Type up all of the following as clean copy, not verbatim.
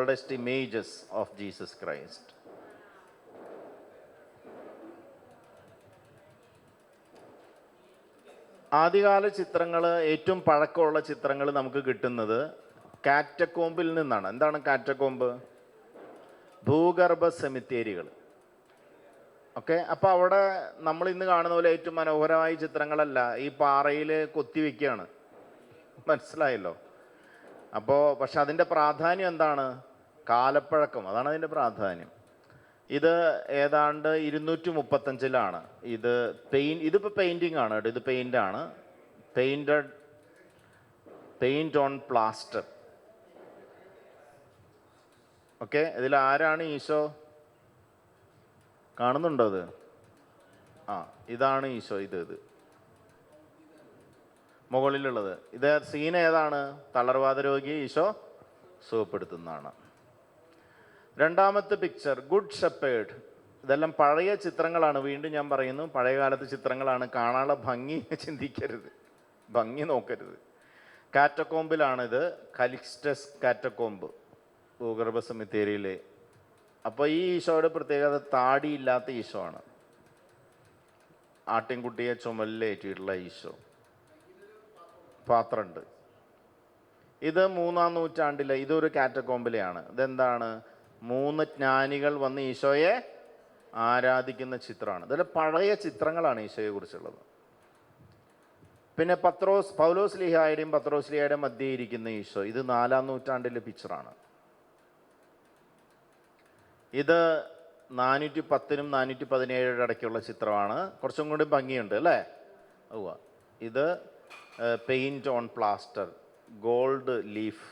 oldest images of Jesus Christ. ആദ്യകാല ചിത്രങ്ങൾ, ഏറ്റവും പഴക്കമുള്ള ചിത്രങ്ങൾ നമുക്ക് കിട്ടുന്നത് കാറ്റക്കോമ്പിൽ നിന്നാണ്. എന്താണ് കാറ്റക്കോമ്പ്? ഭൂഗർഭ സെമിത്തേരികൾ. ഓക്കെ, അപ്പോൾ അവിടെ നമ്മൾ ഇന്ന് കാണുന്ന പോലെ ഏറ്റവും മനോഹരമായ ചിത്രങ്ങളല്ല, ഈ പാറയിൽ കൊത്തിവെക്കുകയാണ്. മനസ്സിലായല്ലോ? അപ്പോൾ പക്ഷെ അതിൻ്റെ പ്രാധാന്യം എന്താണ്? കാലപ്പഴക്കം, അതാണ് അതിൻ്റെ പ്രാധാന്യം. ഇത് ഏതാണ്ട് 235 ഇത് ഇതിപ്പോൾ പെയിൻറ്റിങ് ആണ് കേട്ടോ, ഇത് പെയിൻ്റാണ്, പെയിൻറ്റ് ഓൺ പ്ലാസ്റ്റർ. ഓക്കെ, ഇതിൽ ആരാണ് ഈശോ? കാണുന്നുണ്ടോ അത്? ഇതാണ് ഈശോ. ഇത് മുകളിലുള്ളത്. ഇത് സീൻ ഏതാണ്? തളർവാദ രോഗിയെ ഈശോ സുഖപ്പെടുത്തുന്നതാണ്. രണ്ടാമത്തെ പിക്ചർ ഗുഡ് ഷെപ്പേർഡ്. ഇതെല്ലാം പഴയ ചിത്രങ്ങളാണ്. വീണ്ടും ഞാൻ പറയുന്നു, പഴയ കാലത്തെ ചിത്രങ്ങളാണ്. കാണാനുള്ള ഭംഗി ചിന്തിക്കരുത്, ഭംഗി നോക്കരുത്. കാറ്റക്കോമ്പിലാണിത്, കലിക്സ്റ്റസ് കാറ്റക്കോമ്പ്, ഭൂഗർഭ സെമിത്തേരിയിലെ. അപ്പോൾ ഈ ഈശോയുടെ പ്രത്യേകത താടിയില്ലാത്ത ഈശോ ആണ്. ആട്ടിൻകുട്ടിയെ ചുമലിലേറ്റിയിട്ടുള്ള ഈശോ. പാത്രമുണ്ട്. ഇത് 3-ാം നൂറ്റാണ്ടിലെ, ഇതൊരു കാറ്റക്കോമ്പിലെയാണ്. ഇതെന്താണ്? 3 ജ്ഞാനികൾ വന്ന് ഈശോയെ ആരാധിക്കുന്ന ചിത്രമാണ്. ഇതെല്ലാം പഴയ ചിത്രങ്ങളാണ് ഈശോയെ കുറിച്ചുള്ളത്. പിന്നെ പൗലോസ്ലീഹായുടെയും പത്രോസ്ലീഹയുടെയും മധ്യേ ഇരിക്കുന്ന ഈശോ, ഇത് 4-ാം നൂറ്റാണ്ടിലെ പിക്ചറാണ്. ഇത് 410-നും 417 ഇടയ്ക്കുള്ള ചിത്രമാണ്. കുറച്ചും കൂടി ഭംഗിയുണ്ട് അല്ലേ? ഇത് paint on plaster, gold leaf.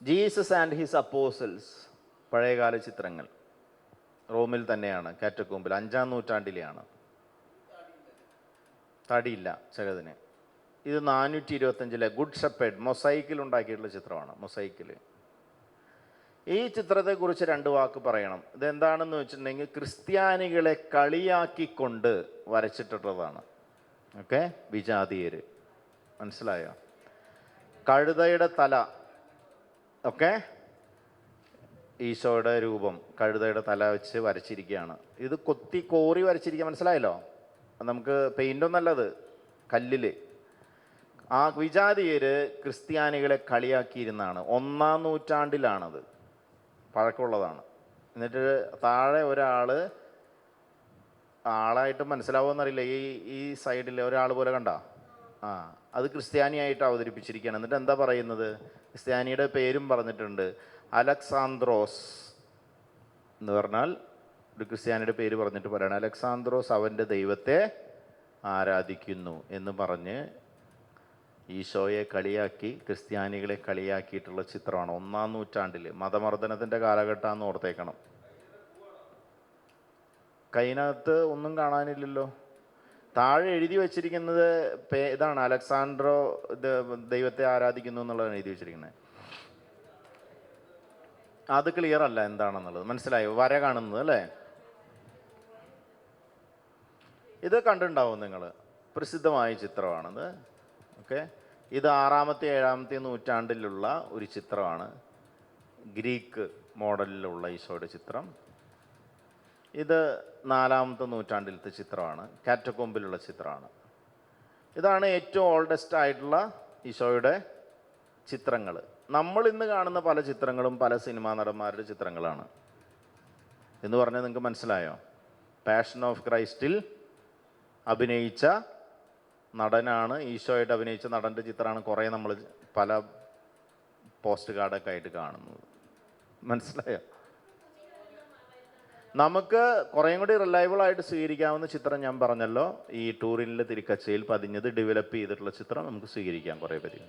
Jesus and his apostles, പഴയകാല ചിത്രങ്ങൾ. റോമിൽ തന്നെയാണ്, കാറ്റക്കോമ്പിൽ, 5-ാം നൂറ്റാണ്ടിലെയാണ്. തടിയില്ല ചകതിന്. ഇത് 425 ഗുഡ് ഷെപ്പേർഡ്, മൊസൈക്കിൽ ഉണ്ടാക്കിയിട്ടുള്ള ചിത്രമാണ്. മൊസൈക്കിൽ. ഈ ചിത്രത്തെക്കുറിച്ച് 2 വാക്ക് പറയണം. ഇതെന്താണെന്ന് വെച്ചിട്ടുണ്ടെങ്കിൽ ക്രിസ്ത്യാനികളെ കളിയാക്കിക്കൊണ്ട് വരച്ചിട്ടുള്ളതാണ്. ഓക്കെ, വിജാതീയര്. മനസ്സിലായോ? കഴുതയുടെ തല, ഓക്കെ, ഈശോയുടെ രൂപം കഴുതയുടെ തല വെച്ച് വരച്ചിരിക്കുകയാണ്. ഇത് കൊത്തി കോറി വരച്ചിരിക്കുക. മനസ്സിലായല്ലോ? നമുക്ക് പെയിൻ്റൊന്നും നല്ലത്, കല്ലിൽ. ആ വിജാതീയര് ക്രിസ്ത്യാനികളെ കളിയാക്കിയിരുന്നാണ്. 1-ാം നൂറ്റാണ്ടിലാണത്, പഴക്കമുള്ളതാണ്. എന്നിട്ട് താഴെ ആളായിട്ട് മനസ്സിലാവുമെന്നറിയില്ല, ഈ സൈഡിൽ ഒരാൾ പോലെ കണ്ട, അത് ക്രിസ്ത്യാനിയായിട്ട് അവതരിപ്പിച്ചിരിക്കുകയാണ്. എന്നിട്ട് എന്താ പറയുന്നത്? ക്രിസ്ത്യാനിയുടെ പേരും പറഞ്ഞിട്ടുണ്ട്. അലക്സാന്ദ്രോസ് എന്ന് പറഞ്ഞാൽ ഒരു ക്രിസ്ത്യാനിയുടെ പേര് പറഞ്ഞിട്ട് പറയണം, അലക്സാന്ദ്രോസ് അവൻ്റെ ദൈവത്തെ ആരാധിക്കുന്നു എന്ന് പറഞ്ഞ് ഈശോയെ കളിയാക്കി, ക്രിസ്ത്യാനികളെ കളിയാക്കിയിട്ടുള്ള ചിത്രമാണ്. 1-ാം നൂറ്റാണ്ടിൽ മതമർദ്ദനത്തിൻ്റെ കാലഘട്ടമാണെന്ന് ഓർത്തേക്കണം. കൈനകത്ത് ഒന്നും കാണാനില്ലല്ലോ. താഴെ എഴുതി വച്ചിരിക്കുന്നത് ഇതാണ്, അലക്സാൻഡ്രോ ദൈവത്തെ ആരാധിക്കുന്നു എന്നുള്ളതാണ് എഴുതി വച്ചിരിക്കുന്നത്. അത് ക്ലിയർ അല്ല എന്താണെന്നുള്ളത്. മനസ്സിലായോ? വര കാണുന്നത് അല്ലേ? ഇത് കണ്ടിട്ടുണ്ടാവും നിങ്ങൾ, പ്രസിദ്ധമായ ചിത്രമാണത്. ഓക്കെ, ഇത് 6-ാമത്തെ 7-ാമത്തെ നൂറ്റാണ്ടിലുള്ള ഒരു ചിത്രമാണ്. ഗ്രീക്ക് മോഡലിലുള്ള ഈശോയുടെ ചിത്രം. ഇത് 4-ാമത്തെ നൂറ്റാണ്ടിലത്തെ ചിത്രമാണ്, കാറ്റക്കോമ്പിലുള്ള ചിത്രമാണ്. ഇതാണ് ഏറ്റവും ഓൾഡസ്റ്റ് ആയിട്ടുള്ള ഈശോയുടെ ചിത്രങ്ങൾ. നമ്മൾ ഇന്ന് കാണുന്ന പല ചിത്രങ്ങളും പല സിനിമാ നടന്മാരുടെ ചിത്രങ്ങളാണ് എന്ന് പറഞ്ഞാൽ നിങ്ങൾക്ക് മനസ്സിലായോ? പാഷൻ ഓഫ് ക്രൈസ്റ്റിൽ അഭിനയിച്ച നടനാണ്, ഈശോയായിട്ട് അഭിനയിച്ച നടൻ്റെ ചിത്രമാണ് കുറേ നമ്മൾ പല പോസ്റ്റ് കാർഡൊക്കെ ആയിട്ട് കാണുന്നത്. മനസ്സിലായോ? നമുക്ക് കുറേയും കൂടി റിലയബിളായിട്ട് സ്വീകരിക്കാവുന്ന ചിത്രം ഞാൻ പറഞ്ഞല്ലോ, ഈ ടൂറിനിലെ തിരിക്കച്ചയിൽ പതിഞ്ഞത് ഡെവലപ്പ് ചെയ്തിട്ടുള്ള ചിത്രം നമുക്ക് സ്വീകരിക്കാം. കുറേ പേര്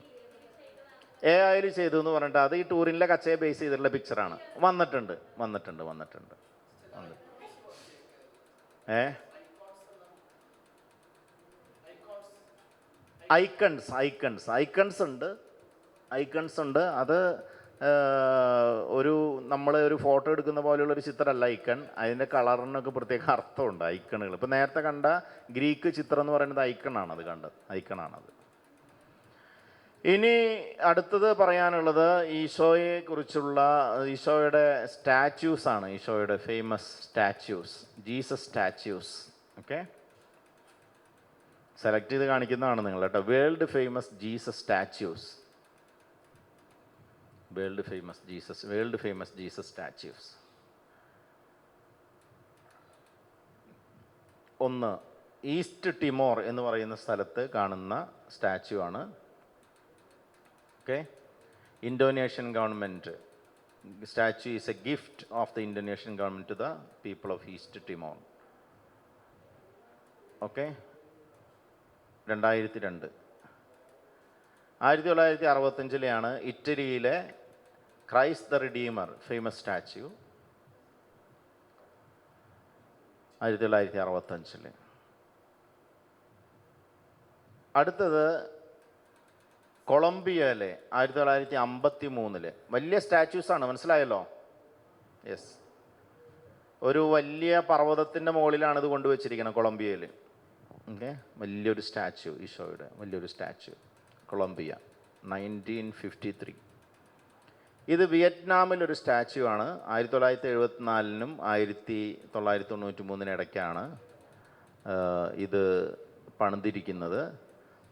AI ചെയ്തു എന്ന് പറഞ്ഞിട്ട് അത് ഈ ടൂറിനിലെ കച്ചയെ ബേസ് ചെയ്തിട്ടുള്ള പിക്ചറാണ്. വന്നിട്ടുണ്ട്. ഐക്കൺസ് ഉണ്ട്. അത് നമ്മൾ ഒരു ഫോട്ടോ എടുക്കുന്ന പോലെയുള്ളൊരു ചിത്രമല്ല ഐക്കൺ. അതിൻ്റെ കളറിനൊക്കെ പ്രത്യേക അർത്ഥമുണ്ട് ഐക്കണുകൾ. ഇപ്പം നേരത്തെ കണ്ട ഗ്രീക്ക് ചിത്രം എന്ന് പറയുന്നത് ഐക്കണാണത്. ഇനി അടുത്തത് പറയാനുള്ളത് ഈശോയെ കുറിച്ചുള്ള ഈശോയുടെ സ്റ്റാച്യൂസ് ആണ്. ഈശോയുടെ famous statues, Jesus statues. Okay, select ചെയ്ത് കാണിക്കുന്നതാണ് നിങ്ങൾ കേട്ടോ. World famous Jesus statues, world famous Jesus statues. ഒന്ന് ഈസ്റ്റ് ടിമോർ എന്ന് പറയുന്ന സ്ഥലത്ത് കാണുന്ന സ്റ്റാച്യു ആണ്. Okay, Indonesian government statue is a gift of the Indonesian government to the people of East Timor. Okay, 2002. 1965 ഇറ്റലിയിലെ Christ the Redeemer famous statue 1965. അടുത്തത് കൊളംബിയയിലെ 1953. വലിയ സ്റ്റാച്യൂസാണ്, മനസ്സിലായല്ലോ. യെസ്, ഒരു വലിയ പർവ്വതത്തിൻ്റെ മുകളിലാണ് ഇത് കൊണ്ടുവച്ചിരിക്കുന്നത് കൊളംബിയയിൽ. ഓക്കെ, വലിയൊരു സ്റ്റാച്യു, ഈശോയുടെ വലിയൊരു സ്റ്റാച്യു, കൊളംബിയ 1953. ഇത് വിയറ്റ്നാമിലൊരു സ്റ്റാച്യു ആണ്. 1974 1993 ഇടയ്ക്കാണ് ഇത് പണിതിരിക്കുന്നത്.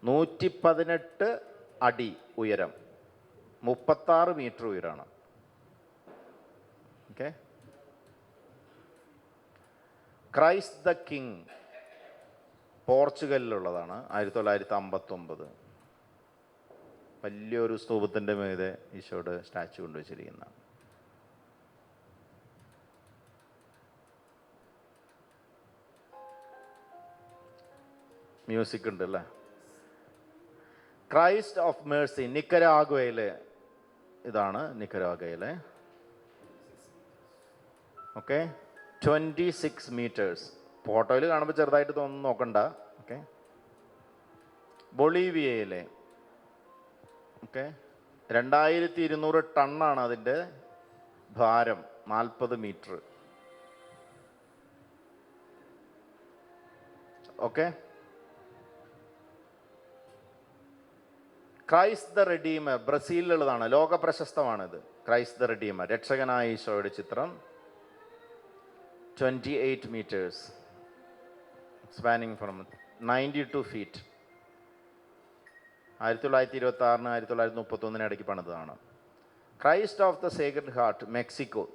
118 അടി ഉയരം, 36 മീറ്റർ ഉയരമാണ്. ഓക്കെ, ക്രൈസ്റ്റ് ദ കിങ് പോർച്ചുഗലിലുള്ളതാണ്. 1959 വലിയൊരു സ്തൂപത്തിൻ്റെ മീതെ ഈശോയുടെ സ്റ്റാച്യു കൊണ്ടുവച്ചിരിക്കുന്നതാണ്. മ്യൂസിക് ഉണ്ട് അല്ലേ. ക്രൈസ്റ്റ് ഓഫ് മേഴ്സി നിക്കരാഗ്വയിലെ ഇതാണ്, നിക്കരാഗ്വയിലെ. Okay, 26 metres. ഫോട്ടോയിൽ കാണുമ്പോൾ ചെറുതായിട്ട് തോന്നുന്നു, നോക്കണ്ട. ഓക്കെ, ബൊളീവിയയിലെ. ഓക്കെ, 2200 ടണ്ണാണ് അതിൻ്റെ ഭാരം, 40 metre. Okay, Christ the Redeemer ബ്രസീലിലുള്ളതാണ്, ലോക പ്രശസ്തമാണിത്. ക്രൈസ്റ്റ് ദ റിഡീമർ, രക്ഷകനായ ഈശോയുടെ ചിത്രം, 28 meters, spanning from 92 feet. 1926 1931 ഇടയ്ക്ക് പണിതാണ്. Christ of the Sacred Heart Mexico.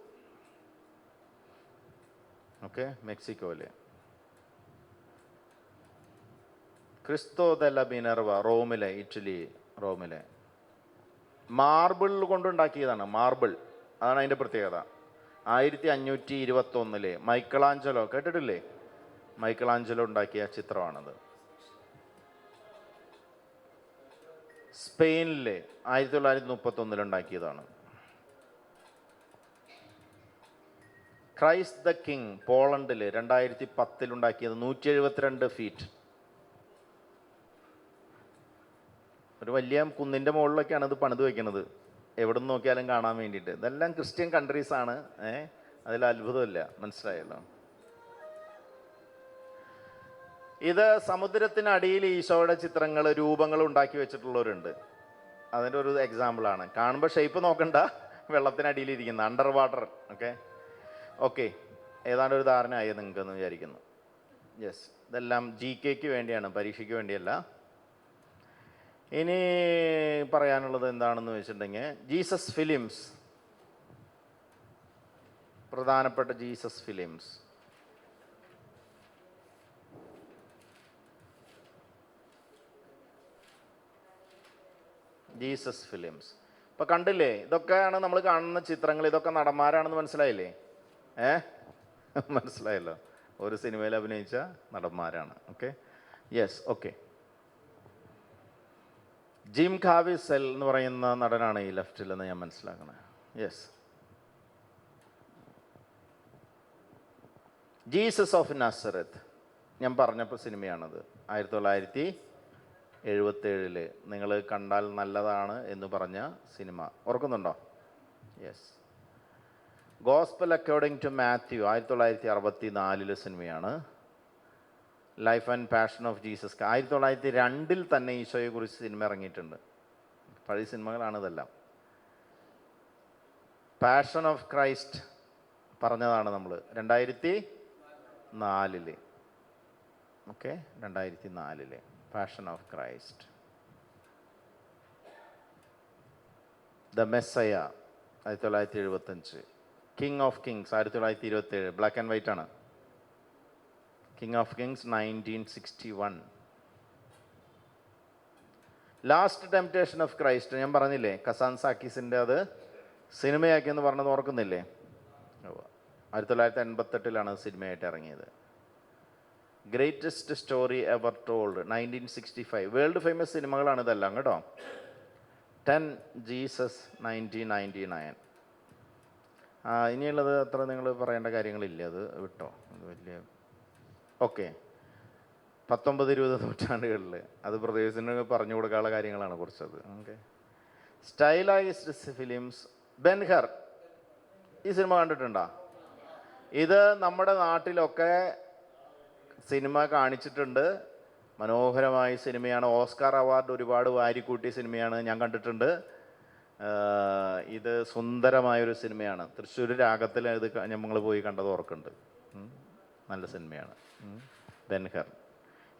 Okay, മെക്സിക്കോയിലെ. ക്രിസ്തോ ദെല്ല മിനർവ റോമിലെ, ഇറ്റലി റോമിലെ. മാർബിൾ കൊണ്ടുണ്ടാക്കിയതാണ്, മാർബിൾ, അതാണ് അതിൻ്റെ പ്രത്യേകത. 1521 മൈക്കലാഞ്ചലോ, കേട്ടിട്ടില്ലേ? മൈക്കലാഞ്ചലോ ഉണ്ടാക്കിയ ചിത്രമാണത്. സ്പെയിനിലെ 1931 ഉണ്ടാക്കിയതാണ്. ക്രൈസ്റ്റ് ദ കിങ് പോളണ്ടിൽ 2010 ഉണ്ടാക്കിയത്, 172 ഫീറ്റ്. ഒരു വലിയ കുന്നിൻ്റെ മുകളിലൊക്കെയാണ് ഇത് പണിത് വയ്ക്കുന്നത്, എവിടെ നിന്ന് നോക്കിയാലും കാണാൻ വേണ്ടിയിട്ട്. ഇതെല്ലാം ക്രിസ്ത്യൻ കൺട്രീസാണ്. അതിൽ അത്ഭുതമില്ല, മനസ്സിലായല്ലോ. ഇത് സമുദ്രത്തിനടിയിൽ ഈശോയുടെ ചിത്രങ്ങൾ, രൂപങ്ങൾ ഉണ്ടാക്കി വെച്ചിട്ടുള്ളവരുണ്ട്. അതിൻ്റെ ഒരു എക്സാമ്പിളാണ്. കാണുമ്പോൾ ഷേപ്പ് നോക്കണ്ട, വെള്ളത്തിനടിയിലിരിക്കുന്ന അണ്ടർ വാട്ടർ. ഓക്കെ ഓക്കെ, ഏതാണ്ട് ഒരു ധാരണ ആയി നിങ്ങൾക്കെന്ന് വിചാരിക്കുന്നു. യെസ്, ഇതെല്ലാം GK വേണ്ടിയാണ്, പരീക്ഷയ്ക്ക് വേണ്ടിയല്ല. ഇനി പറയാനുള്ളത് എന്താണെന്ന് വെച്ചിട്ടുണ്ടെങ്കിൽ, ജീസസ് ഫിലിംസ്, പ്രധാനപ്പെട്ട ജീസസ് ഫിലിംസ്. ജീസസ് ഫിലിംസ് ഇപ്പം കണ്ടില്ലേ? ഇതൊക്കെയാണ് നമ്മൾ കാണുന്ന ചിത്രങ്ങൾ. ഇതൊക്കെ നടന്മാരാണെന്ന് മനസ്സിലായില്ലേ? മനസ്സിലായല്ലോ, ഒരു സിനിമയിൽ അഭിനയിച്ച നടന്മാരാണ്. Okay, yes. Okay, Jim Caviezel എന്ന് പറയുന്ന നടനാണ് ഈ ലെഫ്റ്റിൽ എന്ന് ഞാൻ മനസ്സിലാക്കണേ. യെസ്, ജീസസ് ഓഫ് നാസറത്ത് ഞാൻ പറഞ്ഞപ്പോൾ സിനിമയാണത്. 1977 നിങ്ങൾ കണ്ടാൽ നല്ലതാണ് എന്ന് പറഞ്ഞ സിനിമ ഓർക്കുന്നുണ്ടോ? Yes. Gospel according to Matthew 1964 സിനിമയാണ്. Life and passion of Jesus 1902 തന്നെ ഈശോയെ കുറിച്ച് സിനിമ ഇറങ്ങിയിട്ടുണ്ട്. പഴയ സിനിമകളാണ് ഇതെല്ലാം. പാഷൻ ഓഫ് ക്രൈസ്റ്റ് പറഞ്ഞതാണ് നമ്മൾ 2004. Okay, 2004 passion of Christ. The Messiah 1975. King of kings 1927, black and white ആണ്. King of kings 1961. Last temptation of Christ ഞാൻ പറഞ്ഞില്ലേ, കസാൻ സാക്കീസിൻ്റെ അത് സിനിമയാക്കിയെന്ന് പറഞ്ഞത് ഓർക്കുന്നില്ലേ? 1988 സിനിമയായിട്ട് ഇറങ്ങിയത്. Greatest story ever told 1965. World famous സിനിമകളാണ് ഇതെല്ലാം കേട്ടോ. 10 ജീസസ് 1999. ഇനിയുള്ളത് അത്ര നിങ്ങൾ പറയേണ്ട കാര്യങ്ങളില്ല, അത് വിട്ടോ, അത് വലിയ. ഓക്കെ, 19-20 നൂറ്റാണ്ടുകളിൽ അത് പ്രദേശത്തിന് പറഞ്ഞു കൊടുക്കാനുള്ള കാര്യങ്ങളാണ് കുറച്ചത്. Okay, stylised films. ബെൻഹർ, ഈ സിനിമ കണ്ടിട്ടുണ്ടോ? ഇത് നമ്മുടെ നാട്ടിലൊക്കെ സിനിമ കാണിച്ചിട്ടുണ്ട്. മനോഹരമായ സിനിമയാണ്. ഓസ്കാർ അവാർഡ് ഒരുപാട് വാരിക്കൂട്ടിയ സിനിമയാണ്, ഞാൻ കണ്ടിട്ടുണ്ട്. ഇത് സുന്ദരമായൊരു സിനിമയാണ്. തൃശ്ശൂർ രാഗത്തിൽ ഇത് നമ്മൾ പോയി കണ്ടത് ഓർക്കുന്നുണ്ട്. നല്ല സിനിമയാണ് ബെൻഹർ.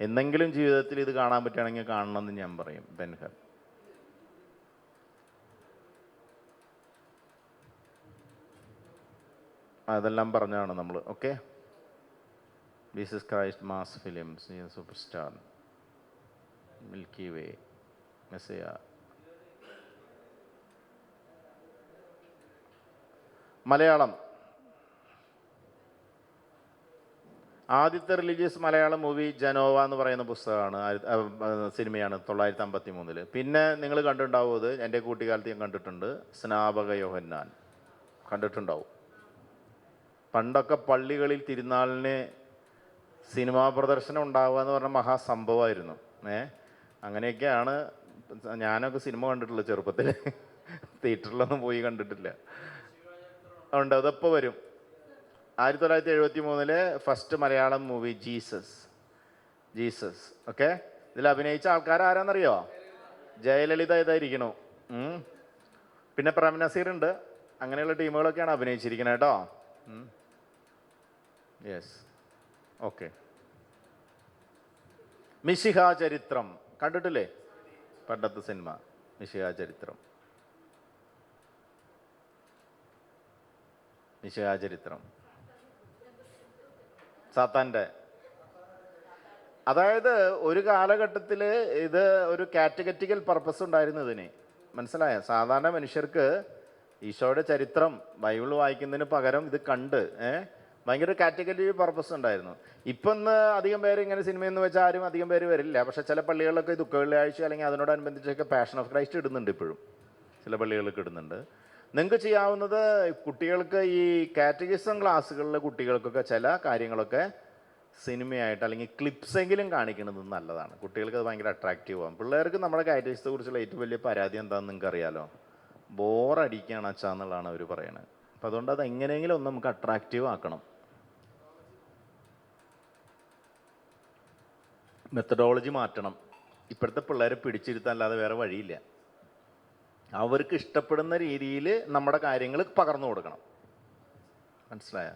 എന്തെങ്കിലും ജീവിതത്തിൽ ഇത് കാണാൻ പറ്റുകയാണെങ്കിൽ കാണണമെന്ന് ഞാൻ പറയും, ബെൻഹർ. അതെല്ലാം പറഞ്ഞാണ് നമ്മൾ. Okay, Jesus Christ, mass films, super star, Milky Way, Messiah. Malayalam ആദ്യത്തെ റിലീജിയസ് മലയാളം മൂവി ജനോവ എന്ന് പറയുന്ന പുസ്തകമാണ്, സിനിമയാണ് 1953. പിന്നെ നിങ്ങൾ കണ്ടിട്ടുണ്ടാവും, അത് എൻ്റെ കുട്ടിക്കാലത്ത് ഞാൻ കണ്ടിട്ടുണ്ട്. സ്നാപക യോഹന്നാൻ കണ്ടിട്ടുണ്ടാവും. പണ്ടൊക്കെ പള്ളികളിൽ തിരുനാളിന് സിനിമാ പ്രദർശനം ഉണ്ടാവുക എന്ന് പറഞ്ഞാൽ മഹാസംഭവമായിരുന്നു. അങ്ങനെയൊക്കെയാണ് ഞാനൊക്കെ സിനിമ കണ്ടിട്ടുള്ളത് ചെറുപ്പത്തിൽ. തിയേറ്ററിലൊന്നും പോയി കണ്ടിട്ടില്ല. ഉണ്ട്, അതെപ്പോൾ വരും. 1973 first Malayalam movie Jesus. Okay, ഇതിൽ അഭിനയിച്ച ആൾക്കാർ ആരാന്നറിയോ? ജയലളിത ഇതായിരിക്കണു. പിന്നെ പ്രേം നസീർ ഉണ്ട്. അങ്ങനെയുള്ള ടീമുകളൊക്കെയാണ് അഭിനയിച്ചിരിക്കുന്നത് കേട്ടോ. Yes, okay. മിശിഹ ചരിത്രം കണ്ടിട്ടില്ലേ? പണ്ടത്തെ സിനിമ മിശിഹ ചരിത്രം. സാത്താൻ്റെ. അതായത് ഒരു കാലഘട്ടത്തിൽ ഇത് ഒരു കാറ്റഗറ്റിക്കൽ പർപ്പസ് ഉണ്ടായിരുന്നു ഇതിന്, മനസ്സിലായോ? സാധാരണ മനുഷ്യർക്ക് ഈശോയുടെ ചരിത്രം ബൈബിൾ വായിക്കുന്നതിന് പകരം ഇത് കണ്ട് ഭയങ്കര കാറ്റഗറി പർപ്പസ് ഉണ്ടായിരുന്നു. ഇപ്പം ഇന്ന് അധികം പേര് ഇങ്ങനെ സിനിമയെന്ന് വെച്ചാൽ ആരും അധികം പേര് വരില്ല. പക്ഷേ ചില പള്ളികളിലൊക്കെ ദുഃഖ വെള്ളിയാഴ്ച അല്ലെങ്കിൽ അതിനോടനുബന്ധിച്ചൊക്കെ പാഷൻ ഓഫ് ക്രൈസ്റ്റ് ഇടുന്നുണ്ട്. ഇപ്പോഴും ചില പള്ളികളൊക്കെ ഇടുന്നുണ്ട്. നിങ്ങൾക്ക് ചെയ്യാവുന്നത് കുട്ടികൾക്ക് ഈ കാറ്റഗിസം ക്ലാസ്സുകളിൽ കുട്ടികൾക്കൊക്കെ ചില കാര്യങ്ങളൊക്കെ സിനിമയായിട്ട് അല്ലെങ്കിൽ ക്ലിപ്സെങ്കിലും കാണിക്കുന്നത് നല്ലതാണ്. കുട്ടികൾക്ക് അത് ഭയങ്കര അട്രാക്റ്റീവ് ആകും. പിള്ളേർക്ക് നമ്മുടെ കാറ്റഗിസത്തെ കുറിച്ചുള്ള ഏറ്റവും വലിയ പരാതി എന്താണെന്ന് നിങ്ങൾക്ക് അറിയാലോ? ബോറടിക്കുകയാണ് അച്ഛാ എന്നുള്ളതാണ് അവർ പറയുന്നത്. അപ്പം അതുകൊണ്ട് അത് എങ്ങനെയെങ്കിലും ഒന്ന് നമുക്ക് അട്രാക്റ്റീവ് ആക്കണം. മെത്തഡോളജി മാറ്റണം. ഇപ്പോഴത്തെ പിള്ളേരെ പിടിച്ചിരുത്താൻ അല്ലാതെ വേറെ വഴിയില്ല. അവർക്ക് ഇഷ്ടപ്പെടുന്ന രീതിയിൽ നമ്മുടെ കാര്യങ്ങൾ പകർന്നു കൊടുക്കണം. മനസ്സിലായ?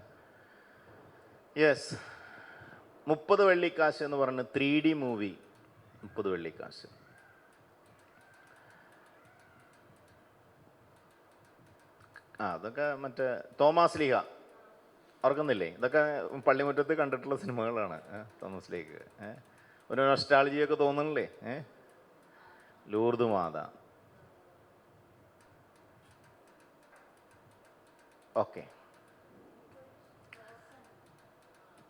യെസ്. 30 വെള്ളിക്കാശ് എന്ന് പറഞ്ഞ് 3D മൂവി. 30 വെള്ളിക്കാശ്. അതൊക്കെ മറ്റേ തോമാസ് ലീഹ ഓർക്കുന്നില്ലേ? ഇതൊക്കെ പള്ളിമുറ്റത്ത് കണ്ടിട്ടുള്ള സിനിമകളാണ്. തോമസ് ലീഹ ഒരു നൊസ്റ്റാൾജിയൊക്കെ തോന്നുന്നില്ലേ? ലൂർദ് മാത. ഓക്കെ.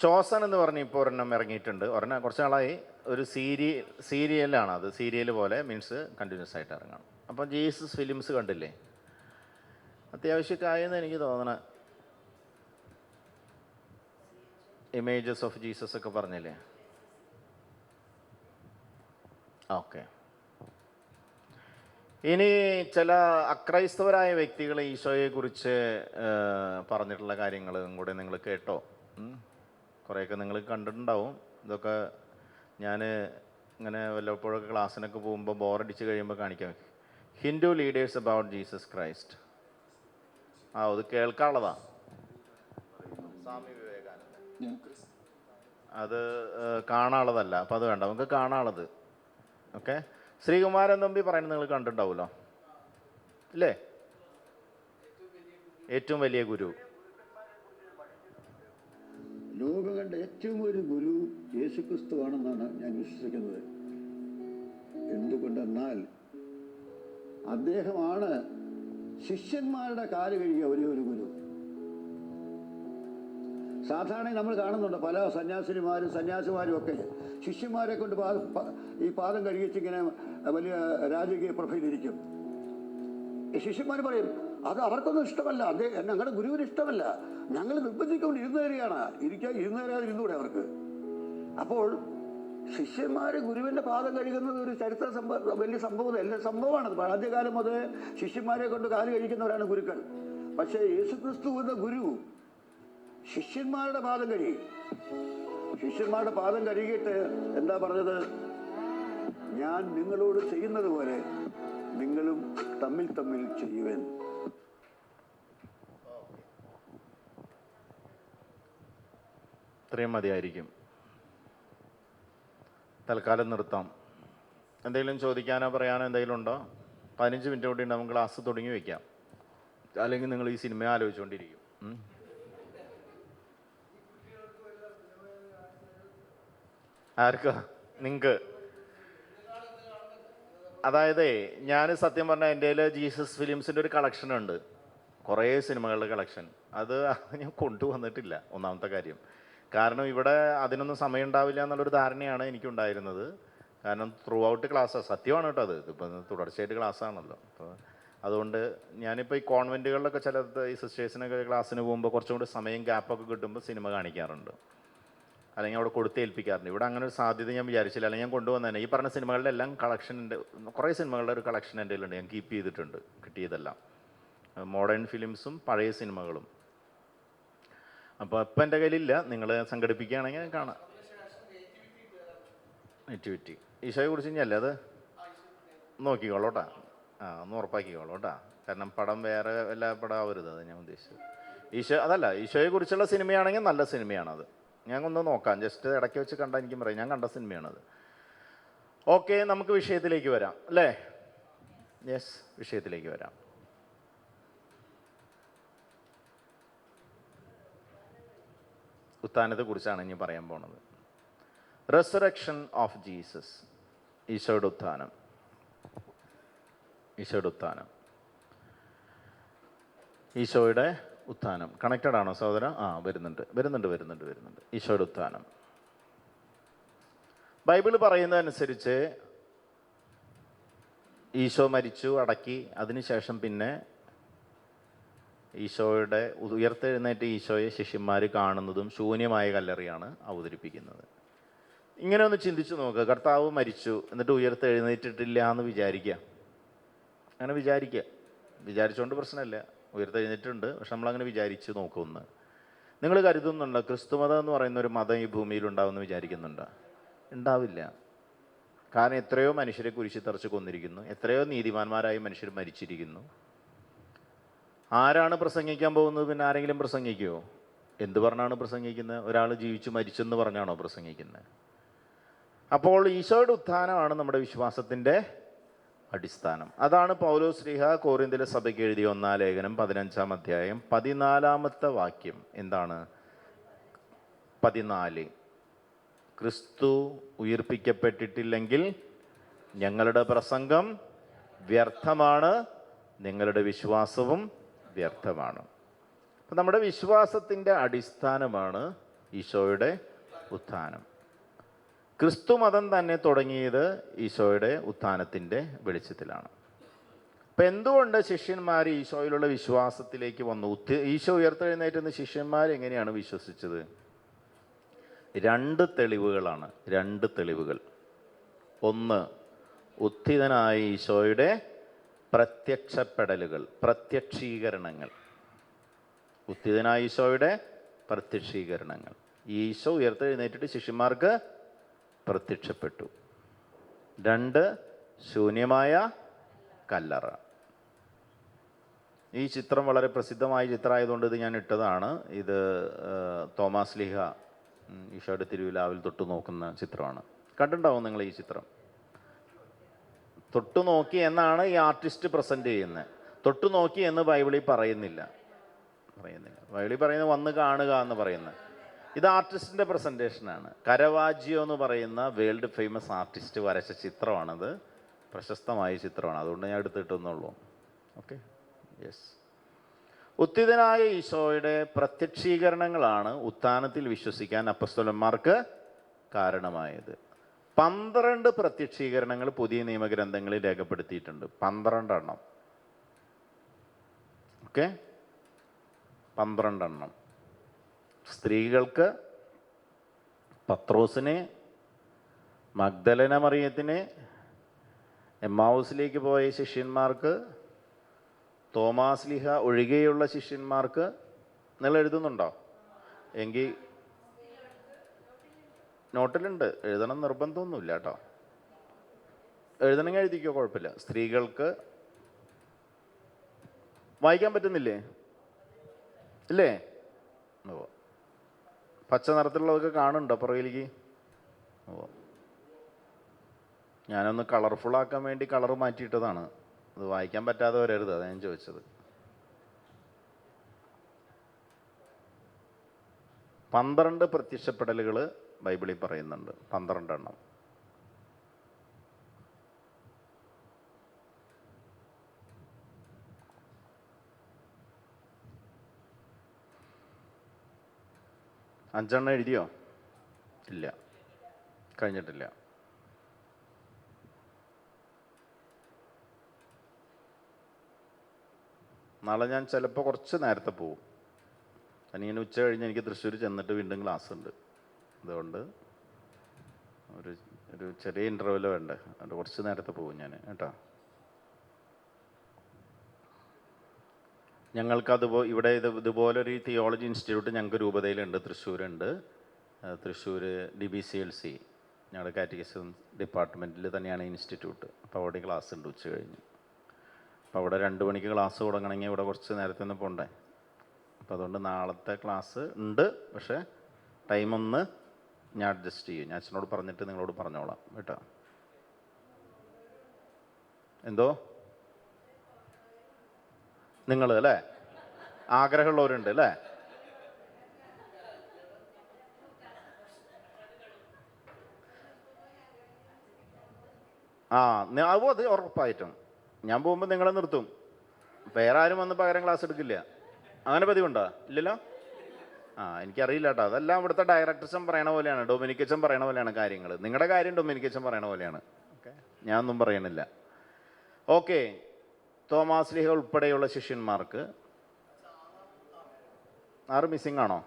ചോസൻ എന്ന് പറഞ്ഞ് ഇപ്പോൾ ഒരെണ്ണം ഇറങ്ങിയിട്ടുണ്ട്. കുറച്ച് നാളായി. ഒരു സീരിയലാണ് അത്. സീരിയൽ പോലെ മീൻസ് കണ്ടിന്യൂസ് ആയിട്ട് ഇറങ്ങണം. അപ്പം ജീസസ് ഫിലിംസ് കണ്ടില്ലേ? അത്യാവശ്യമൊക്കെയെന്ന് എനിക്ക് തോന്നണ. ഇമേജസ് ഓഫ് ജീസസ് ഒക്കെ പറഞ്ഞില്ലേ? ഓക്കെ. ഇനി ചില അക്രൈസ്തവരായ വ്യക്തികൾ ഈശോയെക്കുറിച്ച് പറഞ്ഞിട്ടുള്ള കാര്യങ്ങളും കൂടെ നിങ്ങൾ കേട്ടോ? കുറേയൊക്കെ നിങ്ങൾ കണ്ടിട്ടുണ്ടാവും. ഇതൊക്കെ ഞാൻ ഇങ്ങനെ വല്ലപ്പോഴൊക്കെ ക്ലാസ്സിനൊക്കെ പോകുമ്പോൾ ബോറടിച്ച് കഴിയുമ്പോൾ കാണിക്കാം. Hindu leaders about Jesus Christ. അത് കേൾക്കാനുള്ളതാ. സ്വാമി വിവേകാനന്ദൻ അത് കാണാനുള്ളതല്ല, അപ്പം അത് വേണ്ട, നമുക്ക് കാണാനുള്ളത്. ഓക്കെ, ശ്രീകുമാരൻ തമ്പി പറയുന്നത് നിങ്ങൾ കണ്ടിട്ടുണ്ടാവുമല്ലോ ഇല്ലേ? ഏറ്റവും വലിയ ഗുരു, ലോകം കണ്ട ഏറ്റവും ഒരു ഗുരു യേശുക്രിസ്തുവാണെന്നാണ് ഞാൻ വിശ്വസിക്കുന്നത്. എന്തുകൊണ്ടെന്നാൽ അദ്ദേഹമാണ് ശിഷ്യന്മാരുടെ കാല് കഴുകിയ ഒരേ ഒരു ഗുരു. സാധാരണ നമ്മൾ കാണുന്നുണ്ട് പല സന്യാസിമാരും ഒക്കെ ശിഷ്യന്മാരെ കൊണ്ട് ഈ പാദം കഴുകിച്ചിങ്ങനെ വലിയ രാജകീയ പ്രഭയിലിരിക്കും. ശിഷ്യന്മാർ പറയും അത് അവർക്കൊന്നും ഇഷ്ടമല്ല, ഞങ്ങളുടെ ഗുരുവിന് ഇഷ്ടമല്ല, ഞങ്ങൾ നിർബന്ധിക്കൊണ്ട് ഇരുന്നു തരാതെ ഇരുന്നൂടെ അവർക്ക്. അപ്പോൾ ശിഷ്യന്മാർ ഗുരുവിൻ്റെ പാദം കഴുകുന്നത് ഒരു ചരിത്ര വലിയ സംഭവമാണ്. ആദ്യകാലം മുതൽ ശിഷ്യന്മാരെ കൊണ്ട് കാല് കഴിക്കുന്നവരാണ് ഗുരുക്കൾ. പക്ഷേ യേശുക്രിസ്തു എന്ന ഗുരു ശിഷ്യന്മാരുടെ പാദം കഴുകി. ശിഷ്യന്മാരുടെ പാദം കഴുകിയിട്ട് എന്താ പറഞ്ഞത്? ഞാൻ നിങ്ങളോട് ചെയ്യുന്നത് പോലെ നിങ്ങളും തമ്മിൽ ചെയ്യുവൻ. ഇത്രയും മതിയായിരിക്കും, തൽക്കാലം നിർത്താം. എന്തെങ്കിലും ചോദിക്കാനോ പറയാനോ എന്തെങ്കിലും ഉണ്ടോ? 15 മിനിറ്റ് കൂടി നമുക്ക് ക്ലാസ് തുടങ്ങി വയ്ക്കാം, അല്ലെങ്കിൽ നിങ്ങൾ ഈ സിനിമ ആലോചിച്ചുകൊണ്ടിരിക്കും. ആർക്കാ? നിങ്ങൾക്ക്? അതായത് ഞാൻ സത്യം പറഞ്ഞാൽ എൻ്റെ കയ്യിൽ ജീസസ് ഫിലിംസിൻ്റെ ഒരു കളക്ഷൻ ഉണ്ട്, കുറേ സിനിമകളുടെ കളക്ഷൻ. അത് ഞാൻ കൊണ്ടുവന്നിട്ടില്ല, ഒന്നാമത്തെ കാര്യം. കാരണം ഇവിടെ അതിനൊന്നും സമയം ഉണ്ടാവില്ല എന്നുള്ളൊരു ധാരണയാണ് എനിക്കുണ്ടായിരുന്നത്. കാരണം ത്രൂ ഔട്ട് ക്ലാസ്സാണ്, സത്യമാണ് കേട്ടോ, അത് ഇതിപ്പോൾ തുടർച്ചയായിട്ട് ക്ലാസ്സാണല്ലോ. അപ്പോൾ അതുകൊണ്ട് ഞാനിപ്പോൾ ഈ കോൺവെൻറ്റുകളിലൊക്കെ ചില ഈ സിസ്റ്റേഴ്സിനൊക്കെ ക്ലാസ്സിന് പോകുമ്പോൾ കുറച്ചും കൂടി സമയം ഗ്യാപ്പൊക്കെ കിട്ടുമ്പോൾ സിനിമ കാണിക്കാറുണ്ട്, അല്ലെങ്കിൽ അവിടെ കൊടുത്തേൽപ്പിക്കാറുണ്ട്. ഇവിടെ അങ്ങനെ ഒരു സാധ്യത ഞാൻ വിചാരിച്ചില്ല, അല്ലെങ്കിൽ ഞാൻ കൊണ്ടുവന്നതന്നെ. ഈ പറഞ്ഞ സിനിമകളുടെ എല്ലാം കളക്ഷൻ ഉണ്ട്, കുറേ സിനിമകളുടെ ഒരു കളക്ഷൻ എൻ്റെ കയ്യിലുണ്ട്, ഞാൻ കീപ്പ് ചെയ്തിട്ടുണ്ട് കിട്ടിയതെല്ലാം, മോഡേൺ ഫിലിംസും പഴയ സിനിമകളും. അപ്പോൾ ഇപ്പം എൻ്റെ കയ്യിലില്ല, നിങ്ങൾ സംഘടിപ്പിക്കുകയാണെങ്കിൽ കാണാം. നേറ്റിവിറ്റി ഈശോയെ കുറിച്ച് ഇനിയല്ലേ അത് നോക്കിക്കോളൂട്ടാ. ഒന്ന് ഉറപ്പാക്കിക്കോളൂട്ടാ, കാരണം പടം വേറെ എല്ലാ പടം ആവരുത്, അത് ഞാൻ ഉദ്ദേശിച്ചത്. അതല്ല, ഈശോയെ കുറിച്ചുള്ള സിനിമയാണെങ്കിൽ നല്ല സിനിമയാണത്, ഞാൻ ഒന്ന് നോക്കാം, ജസ്റ്റ് ഇടയ്ക്ക് വെച്ച് കണ്ടാൽ എനിക്കും പറയാം, ഞാൻ കണ്ട സിനിമയാണത്. ഓക്കെ, നമുക്ക് വിഷയത്തിലേക്ക് വരാം അല്ലേ? യെസ്, വിഷയത്തിലേക്ക് വരാം. ഉത്ഥാനത്തെക്കുറിച്ചാണ് ഇനി പറയാൻ പോണത്. റെസറക്ഷൻ ഓഫ് ജീസസ്, ഈശോയുടെ ഉത്ഥാനം. ഈശോയുടെ ഉത്ഥാനം, ഈശോയുടെ ഉത്ഥാനം കണക്റ്റഡ് ആണോ സഹോദര? വരുന്നുണ്ട്. ഈശോയുടെ ഉത്ഥാനം ബൈബിൾ പറയുന്നതനുസരിച്ച് ഈശോ മരിച്ചു, അടക്കി, അതിനുശേഷം പിന്നെ ഈശോയുടെ ഉയർത്തെഴുന്നേറ്റ് ഈശോയെ ശിഷ്യന്മാർ കാണുന്നതും ശൂന്യമായ കല്ലറിയാണ് അവതരിപ്പിക്കുന്നത്. ഇങ്ങനെ ഒന്ന് ചിന്തിച്ചു നോക്കുക, കർത്താവ് മരിച്ചു എന്നിട്ട് ഉയർത്തെഴുന്നേറ്റിട്ടില്ല എന്ന് വിചാരിക്കുക. അങ്ങനെ വിചാരിച്ചുകൊണ്ട് പ്രശ്നമില്ല, ഉയർത്തെഴുന്നേറ്റുണ്ട്, പക്ഷെ നമ്മളങ്ങനെ വിചാരിച്ച് നോക്കുമെന്ന്. നിങ്ങൾ കരുതുന്നുണ്ടോ ക്രിസ്തുമതം എന്ന് പറയുന്ന ഒരു മതം ഈ ഭൂമിയിൽ ഉണ്ടാവുമെന്ന് വിചാരിക്കുന്നുണ്ടോ? ഉണ്ടാവില്ല. കാരണം എത്രയോ മനുഷ്യരെ കുരിശിൽ തറച്ച് കൊന്നിരിക്കുന്നു, എത്രയോ നീതിമാന്മാരായ മനുഷ്യർ മരിച്ചിരിക്കുന്നു. ആരാണ് പ്രസംഗിക്കാൻ പോകുന്നത്? പിന്നെ ആരെങ്കിലും പ്രസംഗിക്കുമോ? എന്ത് പറഞ്ഞാണ് പ്രസംഗിക്കുന്നത്? ഒരാൾ ജീവിച്ചു മരിച്ചെന്ന് പറഞ്ഞാണോ പ്രസംഗിക്കുന്നത്? അപ്പോൾ ഈശോയുടെ ഉത്ഥാനമാണ് നമ്മുടെ വിശ്വാസത്തിൻ്റെ അടിസ്ഥാനം. അതാണ് പൗലോസ് ശ്ലീഹ കോരിന്ത്യയിലെ സഭയ്ക്ക് എഴുതിയ 1-ാം ലേഖനം 15-ാം അധ്യായം 14-ാമത്തെ വാക്യം. എന്താണ് 14? ക്രിസ്തു ഉയിർപ്പിക്കപ്പെട്ടിട്ടില്ലെങ്കിൽ ഞങ്ങളുടെ പ്രസംഗം വ്യർത്ഥമാണ്, നിങ്ങളുടെ വിശ്വാസവും വ്യർത്ഥമാണ്. അപ്പം നമ്മുടെ വിശ്വാസത്തിൻ്റെ അടിസ്ഥാനമാണ് ഈശോയുടെ ഉത്ഥാനം. ക്രിസ്തു മതം തന്നെ തുടങ്ങിയത് ഈശോയുടെ ഉത്ഥാനത്തിൻ്റെ വെളിച്ചത്തിലാണ്. അപ്പം എന്തുകൊണ്ട് ശിഷ്യന്മാർ ഈശോയിലുള്ള വിശ്വാസത്തിലേക്ക് വന്നു? ഈശോ ഉയർത്തെഴുന്നേറ്റെന്ന് ശിഷ്യന്മാർ എങ്ങനെയാണ് വിശ്വസിച്ചത്? 2 തെളിവുകളാണ്, 2 തെളിവുകൾ. ഒന്ന്, ഉത്ഥിതനായ ഈശോയുടെ പ്രത്യക്ഷപ്പെടലുകൾ, പ്രത്യക്ഷീകരണങ്ങൾ. ഉത്ഥിതനായ ഈശോയുടെ പ്രത്യക്ഷീകരണങ്ങൾ. ഈശോ ഉയർത്തെഴുന്നേറ്റിട്ട് ശിഷ്യന്മാർക്ക് പ്രത്യക്ഷപ്പെട്ടു. 2, ശൂന്യമായ കല്ലറ. ഈ ചിത്രം വളരെ പ്രസിദ്ധമായ ചിത്രമായതുകൊണ്ട് ഇത് ഞാൻ ഇട്ടതാണ്. ഇത് തോമാസ് ലീഹ ഈശോയുടെ തിരുവിലാവിൽ തൊട്ടു നോക്കുന്ന ചിത്രമാണ്. കണ്ടിട്ടുണ്ടാവും നിങ്ങൾ ഈ ചിത്രം. തൊട്ടു നോക്കി എന്നാണ് ഈ ആർട്ടിസ്റ്റ് പ്രസന്റ് ചെയ്യുന്നത്. തൊട്ടു നോക്കി എന്ന് ബൈബിളിൽ പറയുന്നില്ല. ബൈബിളിൽ പറയുന്നത് വന്ന് കാണുക എന്ന് പറയുന്നത്. ഇത് ആർട്ടിസ്റ്റിൻ്റെ പ്രസൻറ്റേഷനാണ്. കരവാജിയോ എന്ന് പറയുന്ന വേൾഡ് ഫേമസ് ആർട്ടിസ്റ്റ് വരച്ച ചിത്രമാണത്. പ്രശസ്തമായ ചിത്രമാണ്. അതുകൊണ്ട് ഞാൻ എടുത്തിട്ടെന്നുള്ളൂ. Okay, yes. ഉത്ഥിതനായ ഈശോയുടെ പ്രത്യക്ഷീകരണങ്ങളാണ് ഉത്ഥാനത്തിൽ വിശ്വസിക്കാൻ അപ്പസ്തോലന്മാർക്ക് കാരണമായത്. 12 പ്രത്യക്ഷീകരണങ്ങൾ പുതിയ നിയമഗ്രന്ഥങ്ങളിൽ രേഖപ്പെടുത്തിയിട്ടുണ്ട്. 12 എണ്ണം. ഓക്കെ, 12 എണ്ണം. സ്ത്രീകൾക്ക്, പത്രോസിനെ, മഗ്ദലന മറിയത്തിനെ, എമ്മാവൂസിലേക്ക് പോയ ശിഷ്യന്മാർക്ക്, തോമാസ് ലീഹ ഒഴികെയുള്ള ശിഷ്യന്മാർക്ക്. നിങ്ങൾ എഴുതുന്നുണ്ടോ? എങ്കിൽ നോട്ടിലുണ്ട്. എഴുതണം നിർബന്ധമൊന്നുമില്ല കേട്ടോ. എഴുതണമെങ്കിൽ എഴുതിക്കോ, കുഴപ്പമില്ല. സ്ത്രീകൾക്ക് വായിക്കാൻ പറ്റുന്നില്ലേ? ഇല്ലേ? ഓ, പച്ച നിറത്തിലുള്ളതൊക്കെ കാണുന്നുണ്ടോ പുറകിലേക്ക്? ഓ, ഞാനൊന്ന് കളർഫുള്ളാക്കാൻ വേണ്ടി കളർ മാറ്റിയിട്ടതാണ്. അത് വായിക്കാൻ പറ്റാതെ വരരുത്, അതാണ് ഞാൻ ചോദിച്ചത്. 12 പ്രത്യക്ഷപ്പെടലുകൾ ബൈബിളിൽ പറയുന്നുണ്ട്. 12 എണ്ണം. അഞ്ചെണ്ണം എഴുതിയോ? ഇല്ല, കഴിഞ്ഞിട്ടില്ല. നാളെ ഞാൻ ചിലപ്പോൾ കുറച്ച് നേരത്തെ പോവും. അനിങ്ങനെ ഉച്ച കഴിഞ്ഞ് എനിക്ക് തൃശ്ശൂർ ചെന്നിട്ട് വീണ്ടും ക്ലാസ് ഉണ്ട്. അതുകൊണ്ട് ഒരു ചെറിയ ഇൻ്റർവെൽ വേണ്ടേ, അതുകൊണ്ട് കുറച്ച് നേരത്തെ പോകും ഞാൻ കേട്ടോ. ഞങ്ങൾക്കതുപോലെ ഇവിടെ ഇതുപോലൊരു തിയോളജി ഇൻസ്റ്റിറ്റ്യൂട്ട് ഞങ്ങൾക്ക് രൂപതയിലുണ്ട്, തൃശ്ശൂരുണ്ട്. തൃശ്ശൂർ DBCLC ഞങ്ങളുടെ കാറ്റഗിസം ഡിപ്പാർട്ട്മെൻറ്റിൽ തന്നെയാണ് ഇൻസ്റ്റിറ്റ്യൂട്ട്. അപ്പോൾ അവിടെ ക്ലാസ് ഉണ്ട് ഉച്ച കഴിഞ്ഞ്. അപ്പോൾ അവിടെ 2 മണിക്ക് ക്ലാസ് തുടങ്ങണമെങ്കിൽ ഇവിടെ കുറച്ച് നേരത്തെ ഒന്ന് പോണ്ടേ. അപ്പോൾ അതുകൊണ്ട് നാളത്തെ ക്ലാസ് ഉണ്ട്, പക്ഷേ ടൈമൊന്ന് ഞാൻ അഡ്ജസ്റ്റ് ചെയ്യും. ഞാൻ അച്ഛനോട് പറഞ്ഞിട്ട് നിങ്ങളോട് പറഞ്ഞോളാം കേട്ടോ. എന്തോ നിങ്ങൾ അല്ലേ, ആഗ്രഹമുള്ളവരുണ്ട് അല്ലേ? അത് ഉറപ്പായിട്ടും ഞാൻ പോകുമ്പോൾ നിങ്ങളെ നിർത്തും. വേറെ ആരും വന്ന് പകരം ക്ലാസ് എടുക്കില്ല. അങ്ങനെ പതിവുണ്ടോ? ഇല്ലല്ലോ. എനിക്കറിയില്ല കേട്ടോ. അതെല്ലാം ഇവിടുത്തെ ഡയറക്ടർസും പറയണ പോലെയാണ്, ഡൊമിനിക്കച്ചൻ പറയണ പോലെയാണ് കാര്യങ്ങൾ. നിങ്ങളുടെ കാര്യം ഡൊമിനിക്കച്ചൻ പറയണ പോലെയാണ്. ഓക്കെ, ഞാനൊന്നും പറയണില്ല. ഓക്കെ, തോമാസ് ലീഹ ഉൾപ്പെടെയുള്ള ശിഷ്യന്മാർക്ക് 6 മിസ്സിംഗ് ആണോ?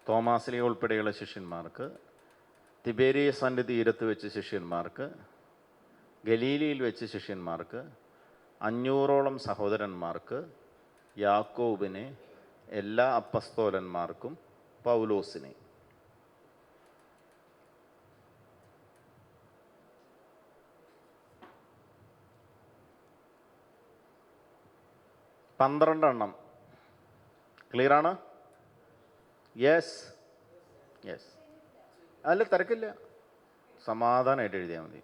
തോമാസ് ലീഹ ഉൾപ്പെടെയുള്ള ശിഷ്യന്മാർക്ക്, തിബേരിയസിൻ്റെ തീരത്ത് വെച്ച് ശിഷ്യന്മാർക്ക്, ഗലീലയിൽ വെച്ച് ശിഷ്യന്മാർക്ക്, 500ഓളം സഹോദരന്മാർക്ക്, യാക്കോബിനെ, എല്ലാ അപ്പസ്തോലന്മാർക്കും, പൗലോസിനെ. പന്ത്രണ്ടെണ്ണം. ക്ലിയറാണ്? Yes yes. അല്ല, തിരക്കില്ല, സമാധാനമായിട്ട് എഴുതിയാൽ മതി.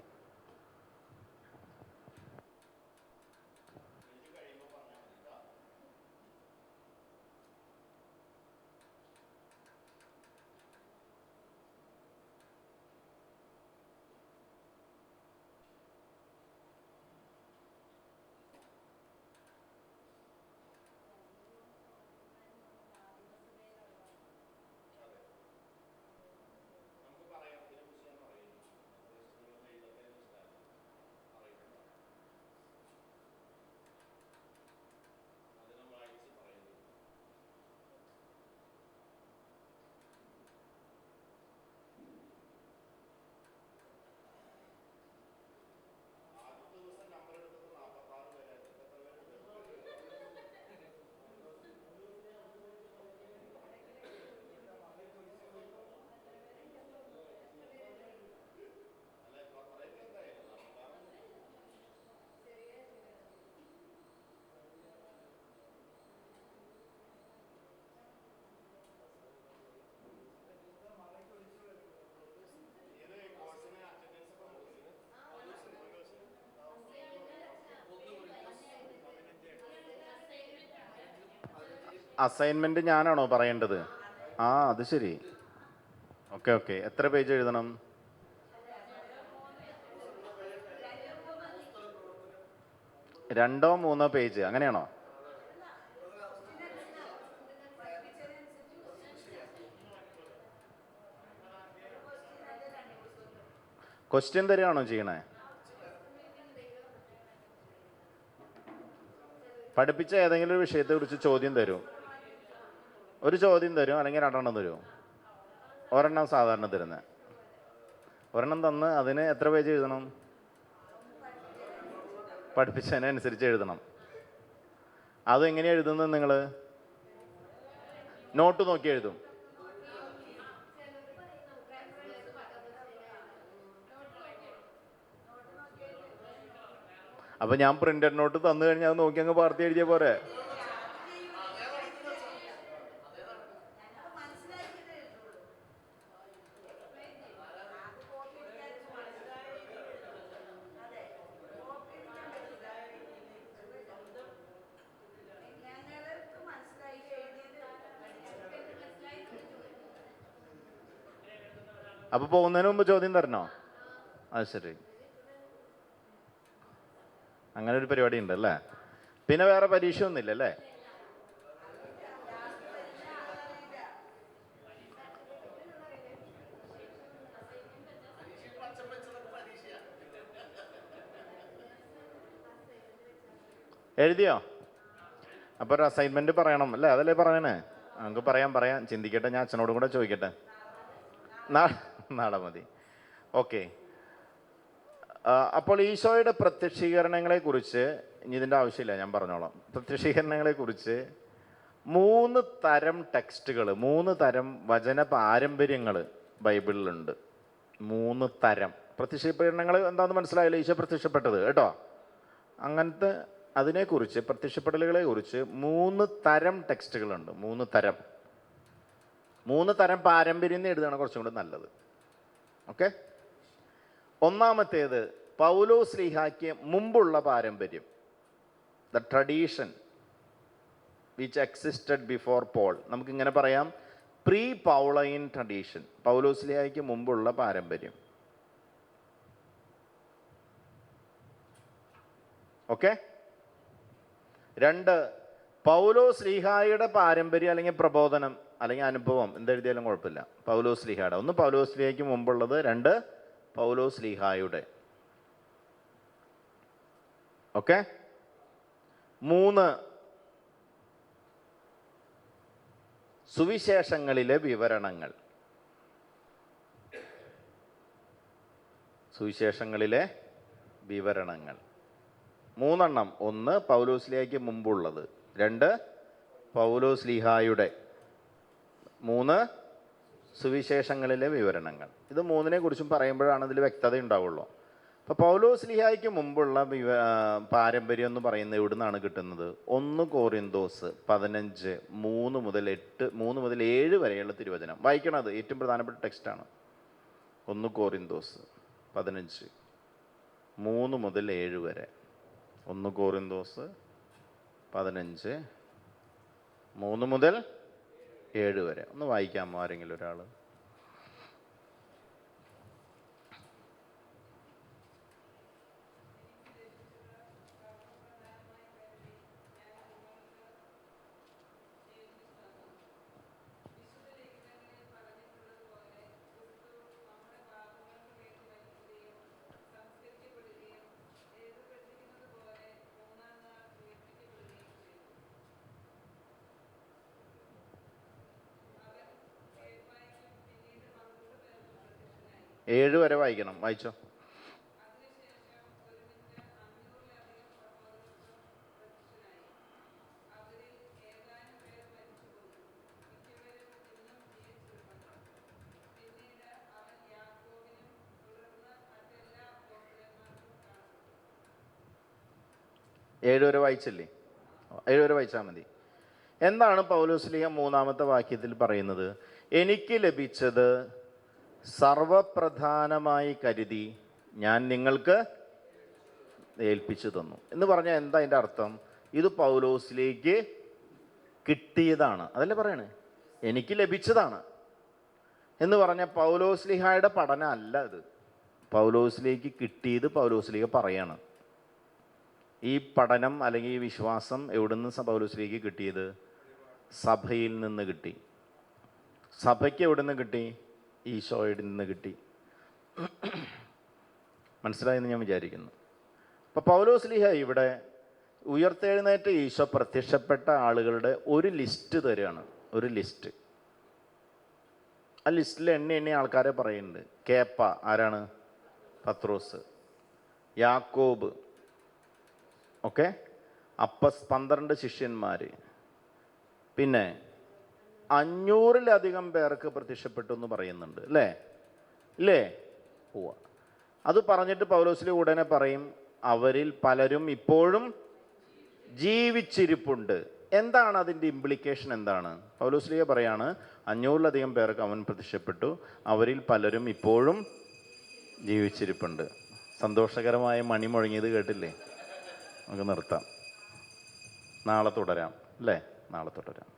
അസൈൻമെന്റ് ഞാനാണോ പറയേണ്ടത്? ആ, അത് ശരി. Okay okay. എത്ര പേജ് എഴുതണം? 2-3 പേജ്, അങ്ങനെയാണോ? ക്വസ്റ്റ്യൻ തരികയാണോ ചെയ്യണേ? പഠിപ്പിച്ച ഏതെങ്കിലും ഒരു വിഷയത്തെ കുറിച്ച് ചോദ്യം തരും. ഒരു ചോദ്യം തരും, അല്ലെങ്കിൽ 2 തരും. ഒരെണ്ണം സാധാരണ തരുന്നത്. ഒരെണ്ണം തന്ന് അതിന് എത്ര പേജ് എഴുതണം? പഠിപ്പിച്ചതിനനുസരിച്ച് എഴുതണം. അതെങ്ങനെയാണ് എഴുതുന്നത്? നിങ്ങൾ നോട്ട് നോക്കി എഴുതും. അപ്പൊ ഞാൻ പ്രിന്റഡ് നോട്ട് തന്നു കഴിഞ്ഞാൽ അത് നോക്കി അങ്ങ് പാർത്തി എഴുതിയ പോരെ? അപ്പൊ പോകുന്നതിന് മുമ്പ് ചോദ്യം തരണോ? അത് ശരി, അങ്ങനെ ഒരു പരിപാടി ഉണ്ട് അല്ലേ? പിന്നെ വേറെ പരീക്ഷ ഒന്നുമില്ല അല്ലേ? എഴുതിയോ? അപ്പൊ ഒരു അസൈൻമെന്റ് പറയണം അല്ലേ? അതല്ലേ പറയണേ? നമുക്ക് പറയാം. ചിന്തിക്കട്ടെ, ഞാൻ അച്ഛനോടും കൂടെ ചോദിക്കട്ടെ. നാളെ മതി. ഓക്കെ. അപ്പോൾ ഈശോയുടെ പ്രത്യക്ഷീകരണങ്ങളെ കുറിച്ച് ഇനി ഇതിൻ്റെ ആവശ്യമില്ല, ഞാൻ പറഞ്ഞോളാം. പ്രത്യക്ഷീകരണങ്ങളെ കുറിച്ച് 3 തരം ടെക്സ്റ്റുകൾ, 3 തരം വചന പാരമ്പര്യങ്ങൾ ബൈബിളിലുണ്ട്. 3 തരം പ്രത്യക്ഷീകരണങ്ങൾ എന്താണെന്ന് മനസ്സിലായില്ല? ഈശോ പ്രത്യക്ഷപ്പെട്ടത് കേട്ടോ. അങ്ങനത്തെ അതിനെക്കുറിച്ച്, പ്രത്യക്ഷപ്പെടലുകളെ കുറിച്ച് 3 തരം ടെക്സ്റ്റുകളുണ്ട്. 3 തരം പാരമ്പര്യം എഴുതുകയാണ് കുറച്ചും കൂടെ നല്ലത്. ഓക്കെ. ഒന്നാമത്തേത് പൗലോസ്ലീഹായ്ക്ക് മുമ്പുള്ള പാരമ്പര്യം, the tradition which existed before Paul. നമുക്കിങ്ങനെ പറയാം, പ്രീ പൗളൈൻ ട്രഡീഷൻ, പൗലോസ്ലീഹായ്ക്ക് മുമ്പുള്ള പാരമ്പര്യം. ഓക്കെ. 2, പൗലോസ്ലീഹായുടെ പാരമ്പര്യം അല്ലെങ്കിൽ പ്രബോധനം അല്ലെങ്കിൽ അനുഭവം, എന്തെഴുതിയാലും കുഴപ്പമില്ല. പൗലോസ്ലീഹായുടെ. 1 പൗലോസ്ലീഹായ്ക്ക് മുമ്പുള്ളത്, 2 പൗലോസ്ലീഹായുടെ. ഓക്കെ. 3 സുവിശേഷങ്ങളിലെ വിവരണങ്ങൾ. സുവിശേഷങ്ങളിലെ വിവരണങ്ങൾ 3 എണ്ണം. 1 പൗലോസ്ലീഹായ്ക്ക് മുമ്പുള്ളത്, 2 പൗലോസ്ലീഹായുടെ, 3 സുവിശേഷങ്ങളിലെ വിവരണങ്ങൾ. ഇത് 3നെ കുറിച്ചും പറയുമ്പോഴാണ് ഇതിൽ വ്യക്തത ഉണ്ടാവുള്ളൂ. അപ്പോൾ പൗലോസ്ലീഹായ്ക്ക് മുമ്പുള്ള പാരമ്പര്യം എന്ന് പറയുന്നത് എവിടെ നിന്നാണ് കിട്ടുന്നത്? 1 കോറിന്തോസ് 15 3 മുതൽ 7 വരെയുള്ള തിരുവചനം വായിക്കണം. അത് ഏറ്റവും പ്രധാനപ്പെട്ട ടെക്സ്റ്റാണ്. 1 കോറിന്തോസ് 15 3 മുതൽ 7 വരെ. 1 കോറിന്തോസ് 15 3 മുതൽ 7 വരെ. ഒന്ന് വായിക്കാമോ ആരെങ്കിലും ഒരാൾ? ഏഴ് വരെ വായിക്കണം. വായിച്ചോ. ഏഴ് വരെ വായിച്ചില്ലേ? 7 വരെ വായിച്ചാൽ മതി. എന്താണ് പൗലോസ്ലീഹ 3-ാമത്തെ വാക്യത്തിൽ പറയുന്നത്? എനിക്ക് ലഭിച്ചത് സർവപ്രധാനമായി കരുതി ഞാൻ നിങ്ങൾക്ക് ഏൽപ്പിച്ചു തന്നു എന്ന് പറഞ്ഞാൽ എന്താ അതിൻ്റെ അർത്ഥം? ഇത് പൗലോസിലേക്ക് കിട്ടിയതാണ്, അതല്ലേ പറയണേ, എനിക്ക് ലഭിച്ചതാണ് എന്ന് പറഞ്ഞ പൗലോസ്ലിഹായുടെ പഠനം അല്ല ഇത്. പൗലോസിലേക്ക് കിട്ടിയത് പൗലോസ്ലിഹ പറയാണ്. ഈ പഠനം അല്ലെങ്കിൽ ഈ വിശ്വാസം എവിടുന്ന് പൗലോസിലേക്ക് കിട്ടിയത്? സഭയിൽ നിന്ന് കിട്ടി. സഭയ്ക്ക് എവിടുന്ന് കിട്ടി? ഈശോയുടെ നിന്ന് കിട്ടി. മനസ്സിലായെന്ന് ഞാൻ വിചാരിക്കുന്നു. അപ്പോൾ പൗലോസ്ലിഹ ഇവിടെ ഉയർത്തെഴുന്നേറ്റ ഈശോ പ്രത്യക്ഷപ്പെട്ട ആളുകളുടെ ഒരു ലിസ്റ്റ് തരികയാണ്. ഒരു ലിസ്റ്റ്. ആ ലിസ്റ്റിൽ എണ്ണി ആൾക്കാരെ പറയുന്നുണ്ട്. കേപ്പ ആരാണ്? പത്രോസ്. യാക്കോബ്, ഓക്കെ, 12 ശിഷ്യന്മാർ, പിന്നെ 500-ലധികം പേർക്ക് പ്രത്യക്ഷപ്പെട്ടു എന്ന് പറയുന്നുണ്ട്, അല്ലേ? ഇല്ലേ? പോവാ. അത് പറഞ്ഞിട്ട് പൗലോസിലെ ഉടനെ പറയും, അവരിൽ പലരും ഇപ്പോഴും ജീവിച്ചിരിപ്പുണ്ട്. എന്താണ് അതിൻ്റെ ഇംപ്ലിക്കേഷൻ? എന്താണ്? പൗലോസ്ലിഹ പറയാണ്, 500-ലധികം പേർക്ക് അവൻ പ്രത്യക്ഷപ്പെട്ടു, അവരിൽ പലരും ഇപ്പോഴും ജീവിച്ചിരിപ്പുണ്ട്. സന്തോഷകരമായ മണി മുഴങ്ങിയത് കേട്ടില്ലേ? നമുക്ക് നിർത്താം. നാളെ തുടരാം, അല്ലേ? നാളെ തുടരാം.